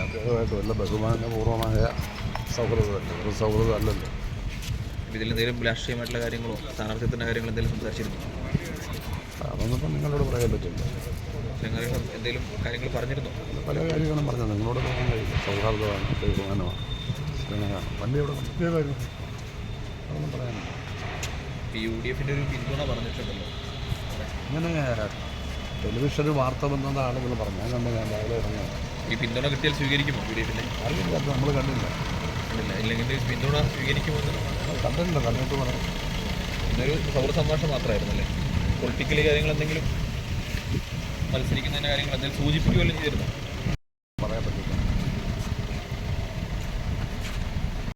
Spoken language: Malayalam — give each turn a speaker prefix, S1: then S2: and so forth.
S1: അദ്ദേഹമായിട്ട് വല്ല ബഹുമാനപൂർവമായ സൗഹൃദമല്ല, ഒരു സൗഹൃദം അല്ലല്ലോ.
S2: ഇതിലെന്തെങ്കിലും രാഷ്ട്രീയമായിട്ടുള്ള കാര്യങ്ങളോ സ്ഥാനാർത്ഥിത്വത്തിൻ്റെ കാര്യങ്ങൾ എന്തെങ്കിലും സംസാരിച്ചിരുന്നു?
S1: അതൊന്നും ഇപ്പം നിങ്ങളോട് പറയാൻ പറ്റില്ല.
S2: എന്തെങ്കിലും കാര്യങ്ങൾ പറഞ്ഞിരുന്നു?
S1: പല കാര്യങ്ങളും പറഞ്ഞത് നിങ്ങളോട് പറയാൻ കഴിയില്ല. സൗഹാർദ്ദമാണ്, ബഹുമാനമാണ്, സ്നേഹമാണ്. വണ്ടി ഇവിടെ പ്രത്യേകമായിരുന്നു, അതൊന്നും പറയാനില്ല.
S2: UDF-ൻ്റെ ഒരു പിന്തുണ പറഞ്ഞിട്ടുണ്ടല്ലോ,
S1: ഇങ്ങനെ ടെലിവിഷന് വാർത്ത വന്നത് ആളുകൾ പറഞ്ഞു. ഞാൻ കണ്ടു, ഞാൻ രാവിലെ ഇറങ്ങിയാണ്.
S2: ഈ പിന്തുണ കിട്ടിയാൽ സ്വീകരിക്കുമോ UDF-നെ?
S1: അറിയില്ല, അത് നമ്മൾ കണ്ടില്ല.
S2: ഇല്ലെങ്കിൽ പിന്തുണ സ്വീകരിക്കുമോ?
S1: കണ്ടില്ല, കണ്ടിട്ട് പറയാം.
S2: ഇതൊരു സൗഹൃദ സംഭാഷണം മാത്രമായിരുന്നല്ലേ? പൊളിറ്റിക്കലി കാര്യങ്ങൾ എന്തെങ്കിലും മത്സരിക്കുന്നതിൻ്റെ കാര്യങ്ങൾ എന്തെങ്കിലും സൂചിപ്പിക്കുകയല്ലോ ചെയ്തിരുന്നു?